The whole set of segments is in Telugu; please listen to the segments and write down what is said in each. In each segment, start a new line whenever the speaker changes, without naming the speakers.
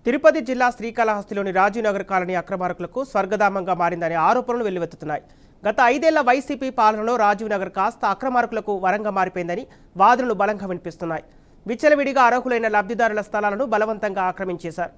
తిరుపతి జిల్లా శ్రీకాళహస్తిలోని రాజీవ్ నగర్ కాలనీ అక్రమార్కులకు స్వర్గధామంగా మారిందనే ఆరోపణలు వెల్లువెత్తుతున్నాయి. గత 5 ఏళ్ల వైసీపీ పాలనలో రాజీవ్ నగర్ కాస్త అక్రమార్కులకు వరంగా మారిపోయిందని వాదనలు బలంగా వినిపిస్తున్నాయి. విచ్చలవిడిగా అర్హులైన లబ్ధిదారుల స్థలాలను బలవంతంగా ఆక్రమించేశారు.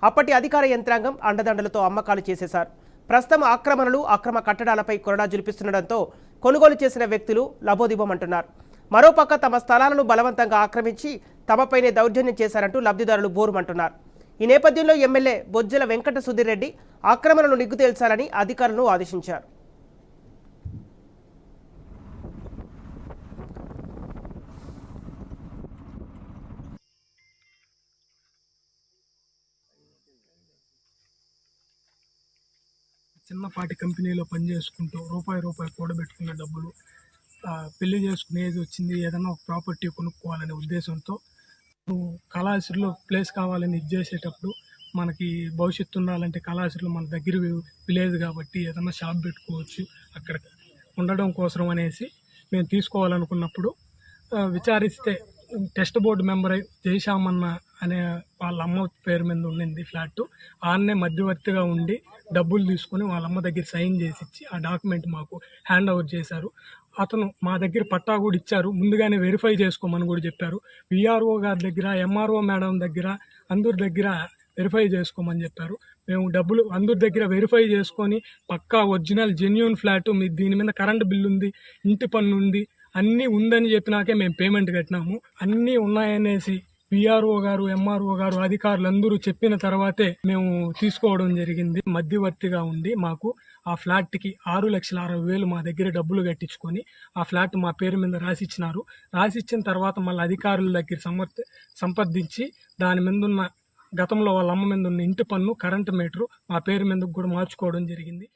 అప్పటి అధికార యంత్రాంగం అండదండలతో అమ్మకాలు చేసేశారు. ప్రస్తుతం ఆక్రమణలు, అక్రమ కట్టడాలపై కొరడా జులిపిస్తుండటంతో కొనుగోలు చేసిన వ్యక్తులు లబోదిబోమంటున్నారు. మరోపక్క తమ స్థలాలను బలవంతంగా ఆక్రమించి తమపైనే దౌర్జన్యం చేశారంటూ లబ్ధిదారులు బోరుమంటున్నారు. ఈ నేపథ్యంలో ఎమ్మెల్యే బొజ్జల వెంకట సుధీర్ రెడ్డి ఆక్రమణను నిగ్గు తేల్చాలని అధికారులను ఆదేశించారు.
చిన్నపాటి కంపెనీలో పనిచేసుకుంటూ రూపాయి కూడబెట్టుకున్న డబ్బులు పెళ్లి చేసుకునే ఏజ్ వచ్చింది, ఏదైనా ఒక ప్రాపర్టీ కొనుక్కోవాలనే ఉద్దేశంతో కళాశాలలో ప్లేస్ కావాలని ఇది చేసేటప్పుడు మనకి భవిష్యత్తు ఉండాలంటే కళాశాలలో మన దగ్గర విలేజ్ కాబట్టి ఏదైనా షాప్ పెట్టుకోవచ్చు అక్కడ ఉండడం కోసం అనేసి మేము తీసుకోవాలనుకున్నప్పుడు విచారిస్తే టెస్ట్ బోర్డు మెంబర్ జయశామన్న అనే వాళ్ళ అమ్మ పేరు మీద ఉండింది ఫ్లాట్. ఆన్నే మధ్యవర్తిగా ఉండి డబ్బులు తీసుకొని వాళ్ళ అమ్మ దగ్గర సైన్ చేసి ఇచ్చి ఆ డాక్యుమెంట్ మాకు హ్యాండ్ ఓవర్ చేశారు. అతను మా దగ్గర పట్టా కూడా ఇచ్చారు, ముందుగానే వెరిఫై చేసుకోమని కూడా చెప్పారు. విఆర్ఓ గారి దగ్గర, ఎంఆర్ఓ మేడం దగ్గర, అందరి దగ్గర వెరిఫై చేసుకోమని చెప్పారు. మేము డబ్బులు అందరి దగ్గర వెరిఫై చేసుకొని పక్కా ఒరిజినల్ జెన్యూన్ ఫ్లాట్, మీ దీని మీద కరెంటు బిల్లు ఉంది, ఇంటి పన్ను ఉంది, అన్నీ ఉందని చెప్పినాకే మేము పేమెంట్ కట్టినాము. అన్నీ ఉన్నాయనేసి విఆర్ఓ గారు, ఎంఆర్ఓ గారు, అధికారులు అందరూ చెప్పిన తర్వాతే మేము తీసుకోవడం జరిగింది. మధ్యవర్తిగా ఉండి మాకు ఆ ఫ్లాట్కి 6,60,000 మా దగ్గర డబ్బులు కట్టించుకొని ఆ ఫ్లాట్ మా పేరు మీద రాసిచ్చినారు. రాసిచ్చిన తర్వాత మళ్ళీ అధికారుల దగ్గర సంప్రదించి దాని మీద ఉన్న గతంలో వాళ్ళ అమ్మ మీద ఉన్న ఇంటి పన్ను, కరెంటు మీటరు మా పేరు మీదకు కూడా మార్చుకోవడం జరిగింది.